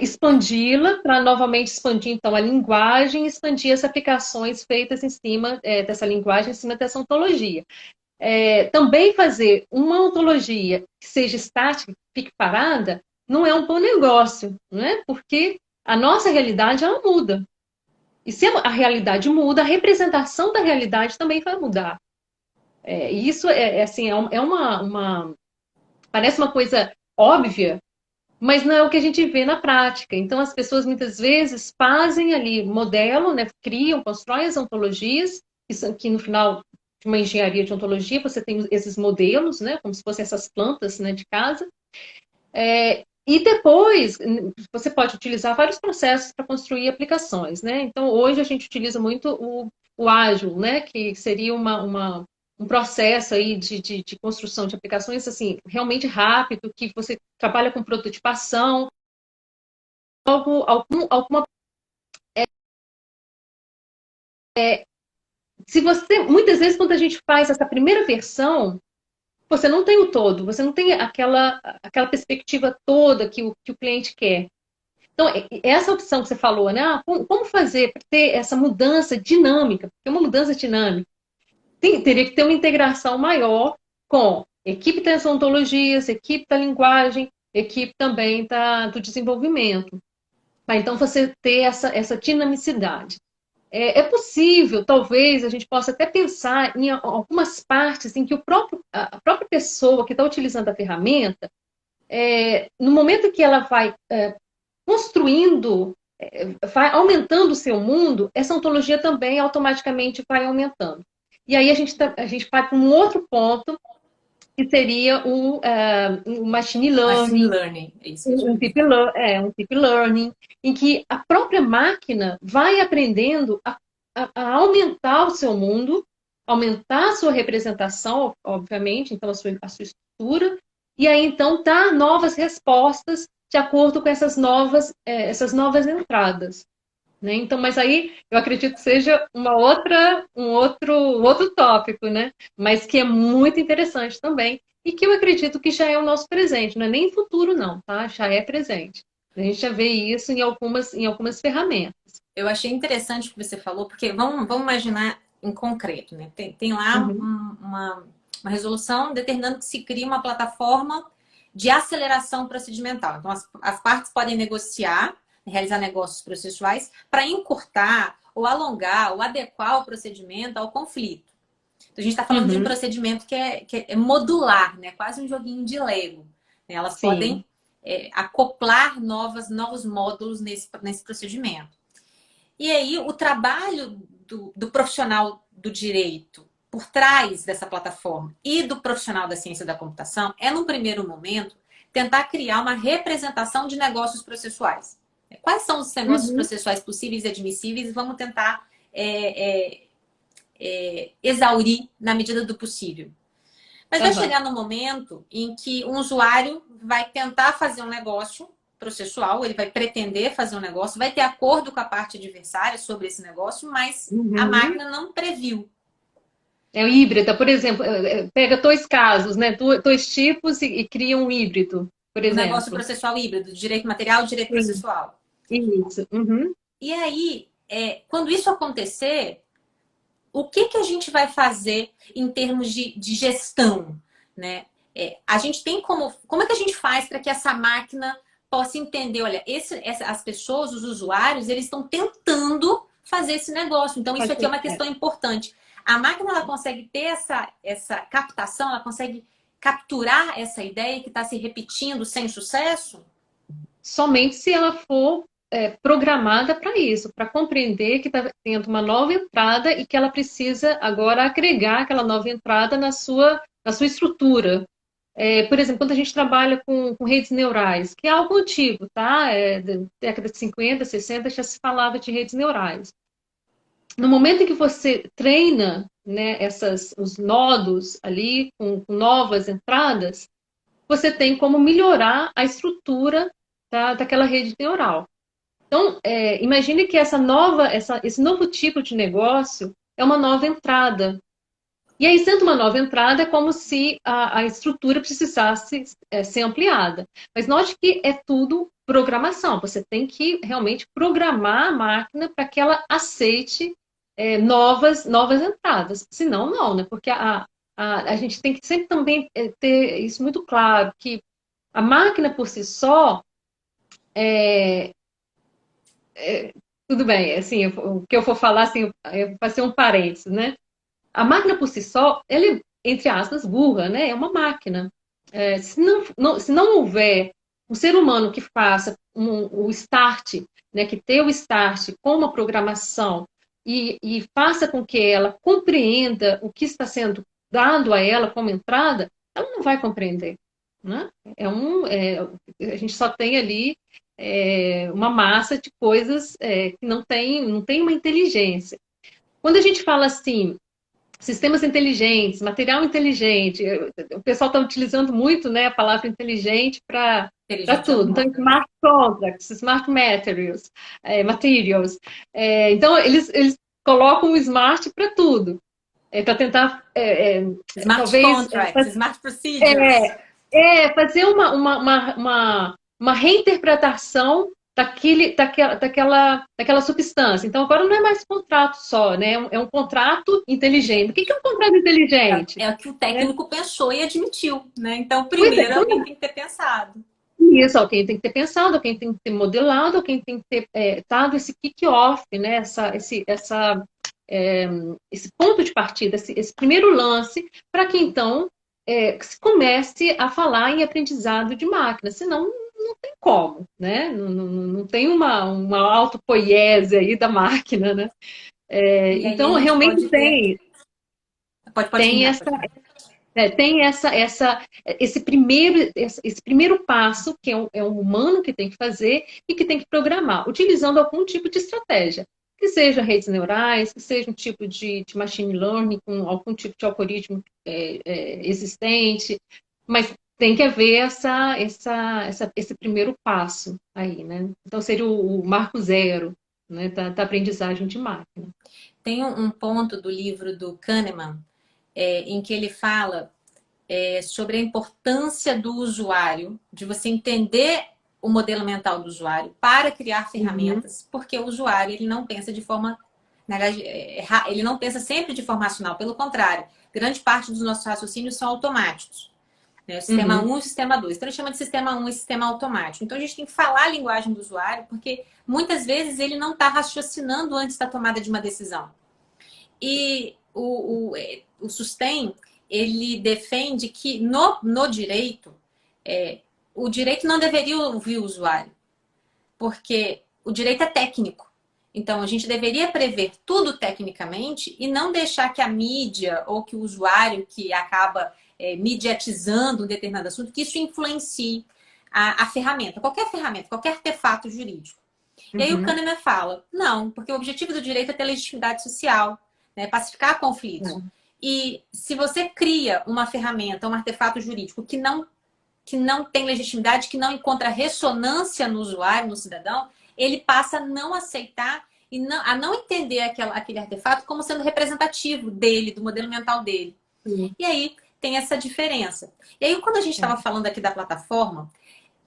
expandi-la para novamente expandir, então, a linguagem, expandir as aplicações feitas em cima dessa linguagem, em cima dessa ontologia. Também fazer uma ontologia que seja estática, que fique parada, não é um bom negócio, né? Porque a nossa realidade, ela muda. E se a realidade muda, a representação da realidade também vai mudar. E isso assim, parece uma coisa óbvia, mas não é o que a gente vê na prática. Então, as pessoas muitas vezes fazem ali modelo, né, criam, constroem as ontologias, que no final de uma engenharia de ontologia você tem esses modelos, né, como se fossem essas plantas, né, de casa. E depois você pode utilizar vários processos para construir aplicações, né? Então, hoje a gente utiliza muito o ágil, né, que seria um processo aí de construção de aplicações assim, realmente rápido, que você trabalha com prototipação, alguma. Se você, muitas vezes, quando a gente faz essa primeira versão, você não tem o todo, você não tem aquela perspectiva toda que o cliente quer. Então, essa opção que você falou, né? Como fazer para ter essa mudança dinâmica? Porque uma mudança dinâmica teria que ter uma integração maior com equipe das ontologias, equipe da linguagem, equipe também do desenvolvimento. Então, você ter essa dinamicidade. É possível, talvez, a gente possa até pensar em algumas partes em que a própria pessoa que está utilizando a ferramenta, no momento que ela vai construindo, vai aumentando o seu mundo, essa ontologia também automaticamente vai aumentando. E aí a gente vai para um outro ponto, que seria o machine Machine learning, learning, é isso que eu um deep learning, em que a própria máquina vai aprendendo a aumentar o seu mundo, aumentar a sua representação, obviamente, então a sua estrutura, e aí então dar novas respostas de acordo com essas novas entradas. Né? Então, mas aí eu acredito que seja um outro tópico, né? Mas que é muito interessante também e que eu acredito que já é o nosso presente, não é nem futuro não, tá? Já é presente. A gente já vê isso em algumas ferramentas. Eu achei interessante o que você falou, porque vamos imaginar em concreto, né? Tem lá Uhum, uma resolução determinando que se crie uma plataforma de aceleração procedimental. Então, as partes podem negociar, realizar negócios processuais para encurtar ou alongar ou adequar o procedimento ao conflito. Então, a gente está falando de um uhum, procedimento que é modular, né? Quase um joguinho de Lego. Né? Elas podem sim. acoplar novos módulos nesse procedimento. E aí, o trabalho do profissional do direito por trás dessa plataforma e do profissional da ciência da computação é, num primeiro momento, tentar criar uma representação de negócios processuais. Quais são os negócios Uhum, processuais possíveis e admissíveis e vamos tentar exaurir na medida do possível. Mas vai aham. chegar no momento em que um usuário vai tentar fazer um negócio processual, ele vai pretender fazer um negócio, vai ter acordo com a parte adversária sobre esse negócio, mas a Uhum. máquina não previu. É o híbrida, por exemplo, pega dois casos, né? Dois tipos e cria um híbrido, por O negócio exemplo. processual híbrido, direito material e direito Sim, processual. isso. Uhum. E aí, quando isso acontecer, o que a gente vai fazer em termos de gestão, né? A gente tem como é que a gente faz para que essa máquina possa entender, olha, as pessoas, os usuários, eles estão tentando fazer esse negócio. Então, isso aqui é uma questão importante. A máquina, ela consegue ter essa captação, ela consegue capturar essa ideia que está se repetindo sem sucesso? Somente se ela for programada para isso, para compreender que está tendo uma nova entrada e que ela precisa agora agregar aquela nova entrada na sua estrutura. Por exemplo, quando a gente trabalha com redes neurais, que é algo antigo, tá? Da década de 50, 60 já se falava de redes neurais. No momento em que você treina, né, os nodos ali com novas entradas, você tem como melhorar a estrutura daquela rede neural. Então, imagine que esse novo tipo de negócio é uma nova entrada. E aí, sendo uma nova entrada, é como se a estrutura precisasse ser ampliada. Mas note que é tudo programação. Você tem que realmente programar a máquina para que ela aceite novas entradas. Senão, não, né? Porque a gente tem que sempre também ter isso muito claro, que a máquina por si só, tudo bem, assim, o que eu for falar, assim, vai ser um parênteses, né? A máquina por si só, ela é, entre aspas, burra, né? É uma máquina. Se não houver um ser humano que faça o start, né, que tenha o start com uma programação e faça com que ela compreenda o que está sendo dado a ela como entrada, ela não vai compreender. Né? A gente só tem ali uma massa de coisas que não tem uma inteligência. Quando a gente fala assim, sistemas inteligentes, material inteligente. O pessoal está utilizando muito, né, a palavra inteligente para Inteligente tudo. Então, automóvel. smart contracts, smart materials. Então, eles colocam o smart para tudo. Para tentar, Smart talvez, contracts, smart procedures. fazer uma reinterpretação daquela substância. Então, agora não é mais contrato só, né? É um contrato inteligente. O que é um contrato inteligente? É o que o técnico pensou e admitiu, né? Então, Pois é, primeiro então, alguém tem que ter pensado. isso, alguém tem que ter pensado, alguém tem que ter modelado, alguém tem que ter dado esse kick-off, né? Esse ponto de partida, esse primeiro lance, para que então se comece a falar em aprendizado de máquina. Senão, não tem como, né? Não tem uma autopoiese aí da máquina, né? E aí a Então, gente realmente pode ter. Pode tem terminar, essa, pode terminar. tem esse primeiro passo, que é um humano que tem que fazer e que tem que programar, utilizando algum tipo de estratégia. Que seja redes neurais, que seja um tipo de machine learning, com algum tipo de algoritmo existente, mas tem que haver esse primeiro passo aí, né? Então, seria o marco zero, né, da aprendizagem de máquina. Tem um ponto do livro do Kahneman em que ele fala sobre a importância do usuário, de você entender o modelo mental do usuário para criar Uhum, ferramentas, porque o usuário ele não pensa de forma, na verdade, ele não pensa sempre de forma racional, pelo contrário, grande parte dos nossos raciocínios são automáticos. Né? O sistema uhum, 1 e o sistema 2. Então, ele chama de sistema 1 e sistema automático. Então, a gente tem que falar a linguagem do usuário, porque muitas vezes ele não está raciocinando antes da tomada de uma decisão. E o Sustain, ele defende que no direito, o direito não deveria ouvir o usuário, porque o direito é técnico. Então, a gente deveria prever tudo tecnicamente e não deixar que a mídia ou que o usuário que acaba mediatizando um determinado assunto, que isso influencie a ferramenta, qualquer artefato jurídico. E aí o uhum. Kahneman fala, não, porque o objetivo do direito é ter legitimidade social, né, pacificar conflitos. É. E se você cria uma ferramenta, um artefato jurídico que não tem legitimidade, que não encontra ressonância no usuário, no cidadão, ele passa a não aceitar e a não entender aquele artefato como sendo representativo dele, do modelo mental dele. Sim, E aí tem essa diferença. E aí, quando a gente é. estava falando aqui da plataforma,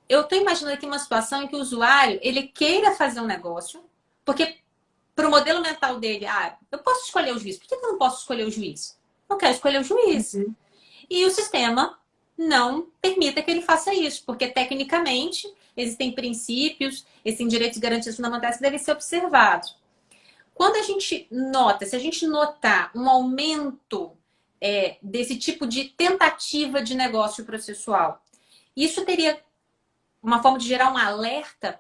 eu estou imaginando aqui uma situação em que o usuário ele queira fazer um negócio, porque para o modelo mental dele, eu posso escolher o juiz. Por que eu não posso escolher o juiz? Eu quero escolher o juiz. Uhum. E o sistema não permita que ele faça isso, porque tecnicamente existem princípios, existem direitos e garantias fundamentais que devem ser observados. Quando a gente nota, se a gente notar um aumento desse tipo de tentativa de negócio processual, isso teria uma forma de gerar um alerta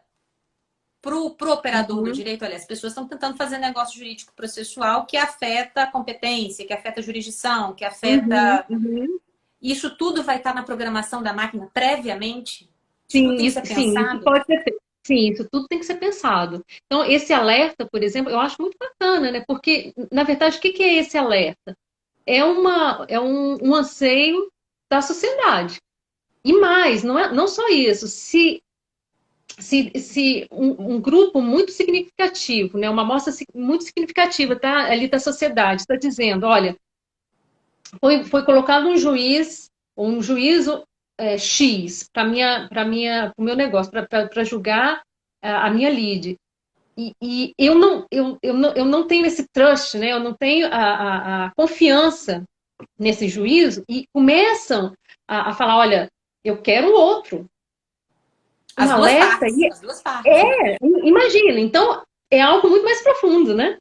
pro operador do Uhum. direito. Olha, as pessoas estão tentando fazer negócio jurídico processual que afeta a competência, que afeta a jurisdição, que Uhum. afeta. Uhum. Isso tudo vai estar na programação da máquina previamente? Isso tudo Sim, tem que ser isso pensado? pode ser. Sim, isso tudo tem que ser pensado. Então, esse alerta, por exemplo, eu acho muito bacana, né? Porque, na verdade, o que que é esse alerta? É um anseio da sociedade. E mais, não só isso. Se um grupo muito significativo, né, uma amostra muito significativa tá, ali da sociedade está dizendo, olha, foi colocado um juiz, ou um juízo X para o meu negócio, para julgar a minha lead. E eu não tenho esse trust, né? Eu não tenho a confiança nesse juízo e começam a falar, olha, eu quero o outro. Um alerta aí, As duas partes, né? imagina. Então, é algo muito mais profundo, né?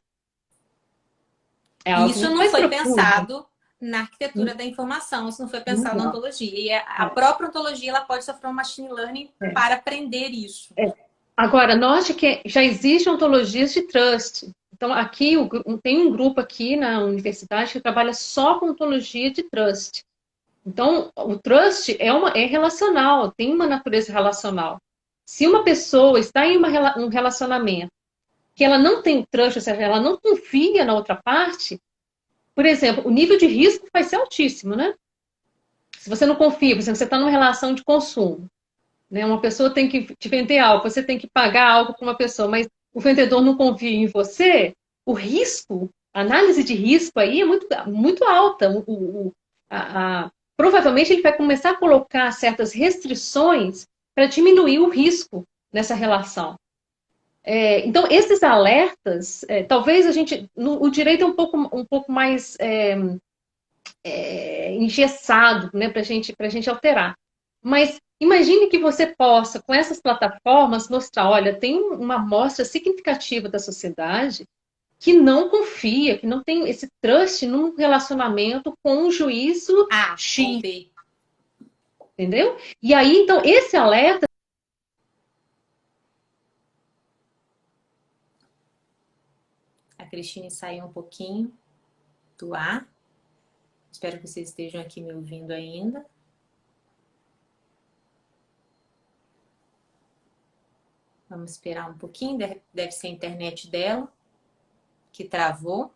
É E algo isso muito não mais foi profundo. pensado na arquitetura da informação, isso não foi pensado na Não. ontologia. E a própria ontologia ela pode sofrer um machine learning É. para aprender isso. Agora, note que já existem ontologias de trust. Então, aqui tem um grupo aqui na universidade que trabalha só com ontologia de trust. Então, o trust é relacional, tem uma natureza relacional. Se uma pessoa está em um relacionamento que ela não tem trust, ou seja, ela não confia na outra parte, por exemplo, o nível de risco vai ser altíssimo, né? Se você não confia, por exemplo, você está numa relação de consumo, né? Uma pessoa tem que te vender algo, você tem que pagar algo para uma pessoa, mas o vendedor não confia em você, o risco, a análise de risco aí é muito alta. Provavelmente ele vai começar a colocar certas restrições para diminuir o risco nessa relação. Então, esses alertas, talvez a gente. O direito é um pouco mais engessado, né, para gente alterar. Mas imagine que você possa, com essas plataformas, mostrar: olha, tem uma amostra significativa da sociedade que não confia, que não tem esse trust num relacionamento com um juízo Ah, X, voltei. entendeu? E aí, então, esse alerta. A Cristine saiu um pouquinho do ar. Espero que vocês estejam aqui me ouvindo ainda. Vamos esperar um pouquinho, deve ser a internet dela que travou.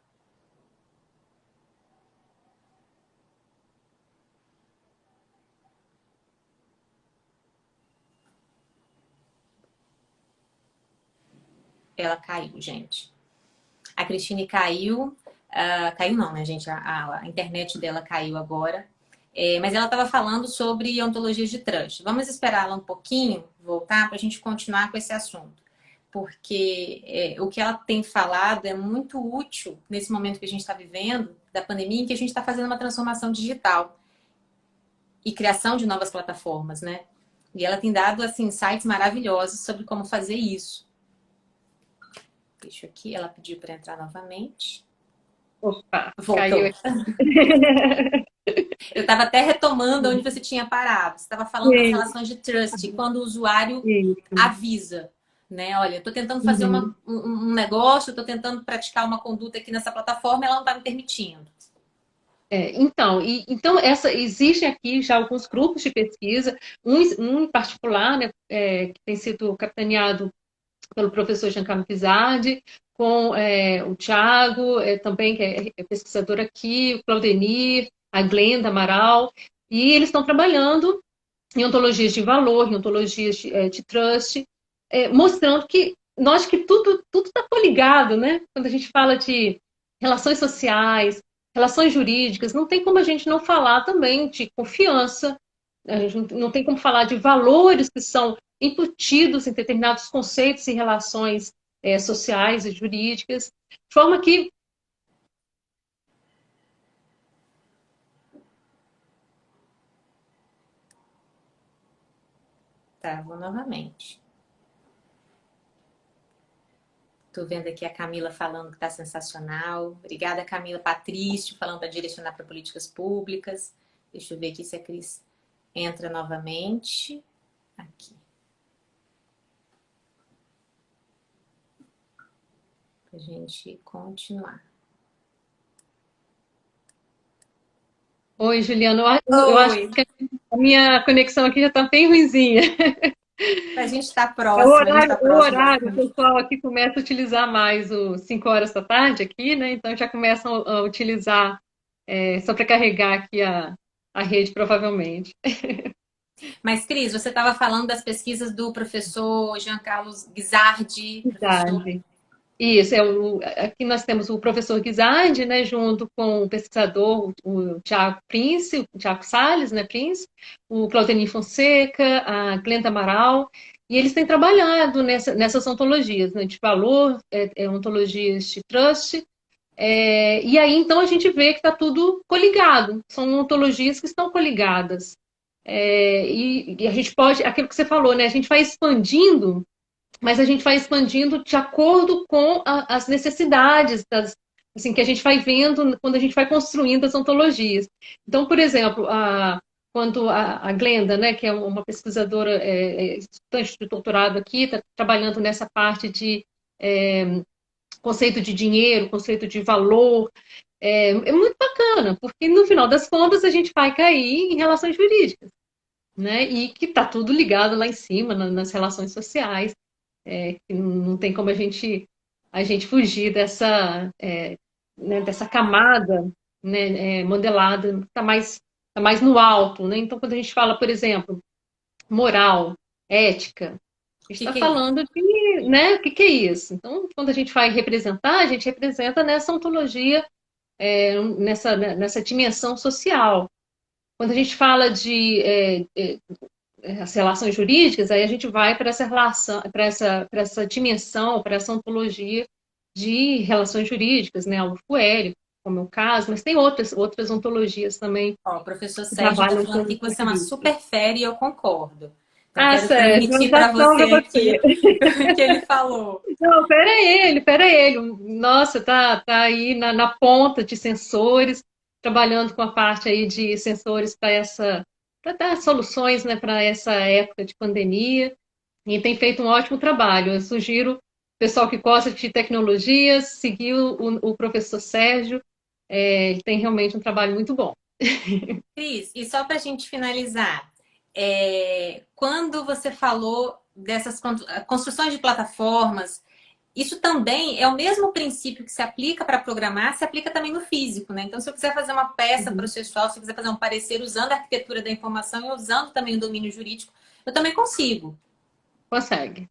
Ela caiu, gente. A Cristine caiu. Caiu não, né, gente? A internet dela caiu agora. Mas ela estava falando sobre ontologias de trust. Vamos esperar ela um pouquinho, voltar, para a gente continuar com esse assunto. Porque o que ela tem falado é muito útil nesse momento que a gente está vivendo, da pandemia, em que a gente está fazendo uma transformação digital e criação de novas plataformas, né? E ela tem dado, assim, insights maravilhosos sobre como fazer isso. Deixa aqui, ela pediu para entrar novamente. Opa, caiu Voltou. aqui. Eu estava até retomando onde você tinha parado. Você estava falando das relações de trust, quando o usuário Isso. avisa, né? Olha, eu estou tentando fazer Uhum. um negócio, estou tentando praticar uma conduta aqui nessa plataforma, ela não está me permitindo. Então existem aqui já alguns grupos de pesquisa, um em particular, né, que tem sido capitaneado pelo professor Giancarlo Pizzardi, com o Tiago, também, que é pesquisador aqui, o Claudenir, a Glenda Amaral, e eles estão trabalhando em ontologias de valor, em ontologias de trust, mostrando que nós que tudo está coligado, né? Quando a gente fala de relações sociais, relações jurídicas, não tem como a gente não falar também de confiança, a gente não tem como falar de valores que são embutidos em determinados conceitos e relações sociais e jurídicas, de forma que. Tá, vou novamente. Estou vendo aqui a Camila falando que está sensacional. Obrigada, Camila. Patrício falando para direcionar para políticas públicas. Deixa eu ver aqui se a Cris entra novamente. Aqui. Para a gente continuar. Oi, Juliana, eu acho Oi! que a minha conexão aqui já está bem ruinzinha. A gente está É próximo, a gente está o próximo. horário, o pessoal aqui começa a utilizar mais o 5 horas da tarde aqui, né? Então já começam a utilizar só para carregar aqui a rede, provavelmente. Mas, Cris, você estava falando das pesquisas do professor Jean Carlos Guizardi, professor. Verdade. Isso, aqui nós temos o professor Guizardi, né, junto com o pesquisador, o Tiago Prince, o Tiago Salles, né, Prince, o Claudemir Fonseca, a Glenda Amaral, e eles têm trabalhado nessas ontologias, né, de valor, ontologias de trust, e aí então a gente vê que está tudo coligado, são ontologias que estão coligadas. E a gente pode, aquilo que você falou, né, a gente vai expandindo, mas a gente vai expandindo de acordo com as necessidades assim, que a gente vai vendo quando a gente vai construindo as ontologias. Então, por exemplo, quando a Glenda, né, que é uma pesquisadora, estudante de doutorado aqui, está trabalhando nessa parte de conceito de dinheiro, conceito de valor, é muito bacana, porque no final das contas a gente vai cair em relações jurídicas, né? E que está tudo ligado lá em cima, nas relações sociais. Não tem como a gente fugir né, dessa camada, né, modelada que tá mais no alto. Né? Então, quando a gente fala, por exemplo, moral, ética, a gente está Que é isso? falando de, né, o que é isso? Então, quando a gente vai representar, a gente representa nessa ontologia, nessa dimensão social. Quando a gente fala de as relações jurídicas, aí a gente vai para essa relação, para essa dimensão, para essa ontologia de relações jurídicas, né? O FUEL, como é o caso, mas tem outras ontologias também Ó, o professor que Sérgio está trabalham falando aqui com que você é uma jurídica. super fera e eu concordo. Então, Ah, quero Sérgio, transmitir para satisfação você para você. aqui o que ele falou. Não, pera ele. Nossa, tá aí na ponta de sensores, trabalhando com a parte aí de sensores para dar soluções, né, para essa época de pandemia. E tem feito um ótimo trabalho. Eu sugiro o pessoal que gosta de tecnologias seguir o professor Sérgio. Ele tem realmente um trabalho muito bom. Cris, e só para a gente finalizar, quando você falou dessas construções de plataformas, isso também é o mesmo princípio que se aplica para programar, se aplica também no físico, né? Então, se eu quiser fazer uma peça Uhum. processual, se eu quiser fazer um parecer usando a arquitetura da informação e usando também o domínio jurídico, eu também consigo. Consegue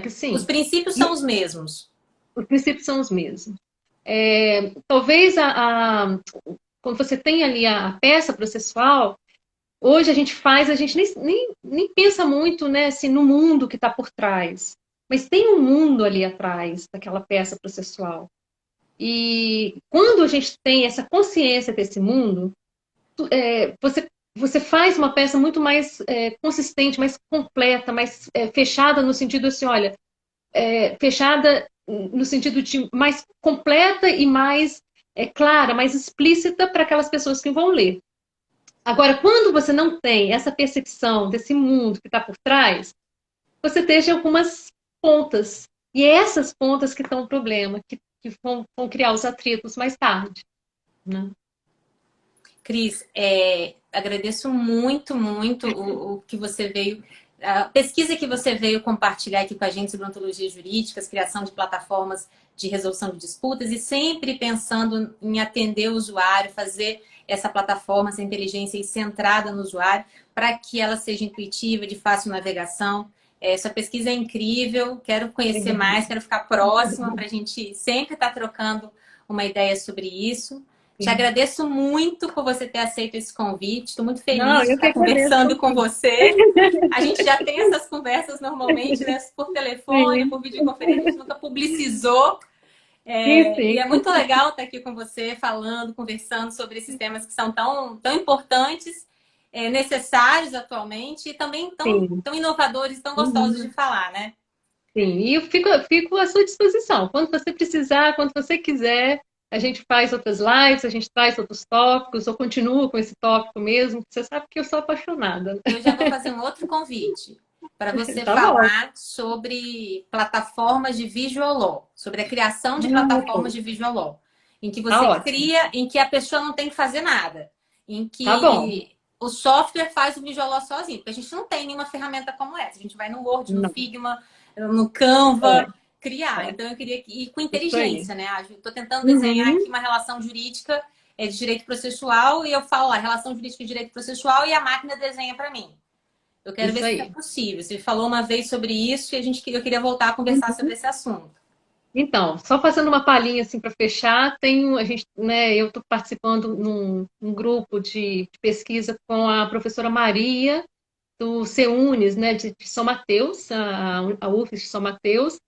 Os sim. princípios são E os mesmos. os princípios são os mesmos. Talvez quando você tem ali a peça processual, hoje a gente nem pensa muito, né, assim, no mundo que está por trás. Mas tem um mundo ali atrás daquela peça processual. E quando a gente tem essa consciência desse mundo, você faz uma peça muito mais consistente, mais completa, mais fechada no sentido assim, olha, fechada no sentido de mais completa e mais clara, mais explícita para aquelas pessoas que vão ler. Agora, quando você não tem essa percepção desse mundo que está por trás, você deixa algumas pontas. E é essas pontas que estão o problema, que vão criar os atritos mais tarde. Né? Cris, agradeço muito, muito o que você veio, a pesquisa que você veio compartilhar aqui com a gente sobre ontologias jurídicas, criação de plataformas de resolução de disputas e sempre pensando em atender o usuário, fazer essa plataforma, essa inteligência centrada no usuário, para que ela seja intuitiva, de fácil navegação. Essa pesquisa é incrível, quero conhecer mais, quero ficar próxima para a gente sempre estar trocando uma ideia sobre isso. Te agradeço muito por você ter aceito esse convite. Estou muito Não, feliz de eu que estar agradeço. conversando com você. A gente já tem essas conversas normalmente, né? Por telefone, por Sim, videoconferência, a gente nunca publicizou. E sim, é muito legal estar aqui com você, falando, conversando sobre esses temas que são tão importantes, necessários atualmente e também sim. tão inovadores, tão gostosos de Uhum. falar, né? Sim, e eu fico à sua disposição. Quando você precisar, quando você quiser, a gente faz outras lives, a gente traz outros tópicos, ou continua com esse tópico mesmo. Você sabe que eu sou apaixonada. Eu já vou fazer um outro convite para você Tá bom. falar sobre plataformas de visual law, sobre a criação de Ok. plataformas de visual law, em que Tá você ótimo. cria, em que a pessoa não tem que fazer nada, em Tá bom. que o software faz o visual law sozinho, porque a gente não tem nenhuma ferramenta como essa. A gente vai no Word, no Não. Figma, no Canva É, criar. é. Então eu queria ir com Isso aí. inteligência, né? Estou tentando desenhar Uhum. aqui uma relação jurídica de direito processual e eu falo a relação jurídica de direito processual e a máquina desenha para mim. Eu quero ver Isso se é aí. possível. Você falou uma vez sobre isso e eu queria voltar a conversar sobre esse assunto. Então, só fazendo uma palhinha assim para fechar, a gente, né, eu estou participando num grupo de pesquisa com a professora Maria do CEUNES, né, de São Mateus, a UFES de São Mateus,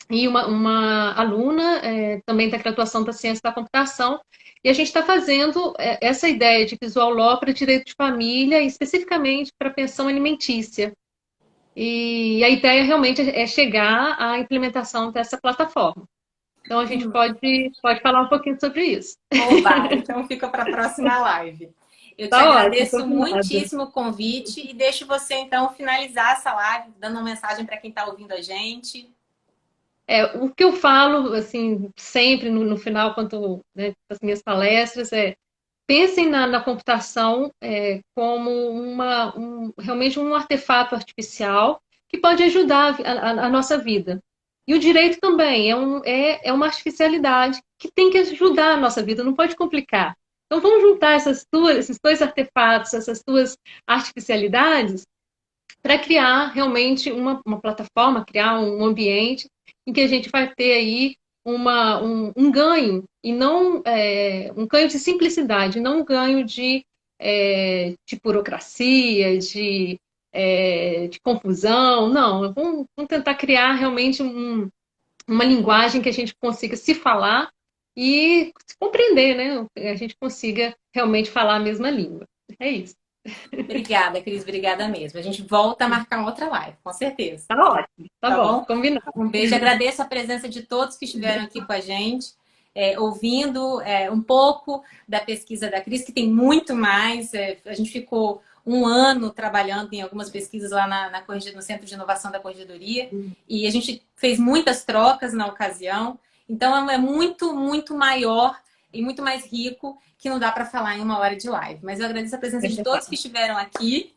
e uma aluna também da graduação da ciência da computação, e a gente está fazendo essa ideia de visual law para direito de família, especificamente para pensão alimentícia. E a ideia realmente é chegar à implementação dessa plataforma. Então a gente pode falar um pouquinho sobre isso. Oba, então fica para a próxima live. Eu te Tá ótimo, agradeço combinado. muitíssimo o convite e deixo você então finalizar essa live dando uma mensagem para quem está ouvindo a gente. O que eu falo, assim, sempre no final, quando, né, das minhas palestras, pensem na computação como realmente um artefato artificial que pode ajudar a nossa vida. E o direito também é uma artificialidade que tem que ajudar a nossa vida, não pode complicar. Então vamos juntar esses dois artefatos, essas duas artificialidades, para criar realmente uma plataforma, criar um ambiente em que a gente vai ter aí um ganho, e não um ganho de simplicidade, não um ganho de burocracia, de confusão, não. Vamos tentar criar realmente uma linguagem que a gente consiga se falar e se compreender, né? A gente consiga realmente falar a mesma língua. É isso. Obrigada, Cris, obrigada mesmo. A gente volta a marcar outra live, com certeza. Tá ótimo, tá Tá bom, bom? combinado. Um beijo, agradeço a presença de todos que estiveram aqui com a gente, ouvindo um pouco da pesquisa da Cris, que tem muito mais. A gente ficou um ano trabalhando em algumas pesquisas lá no Centro de Inovação da Corregedoria, e a gente fez muitas trocas na ocasião. Então, é muito, muito maior e muito mais rico que não dá para falar em uma hora de live. Mas eu agradeço a presença de todos que estiveram aqui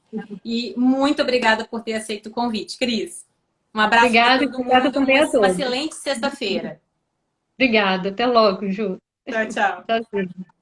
e muito obrigada por ter aceito o convite, Cris. Um abraço para Obrigada, e todo obrigada mundo, também a uma todos. excelente sexta-feira. Obrigada, até logo, Ju. Tchau, tchau. Tchau, tchau.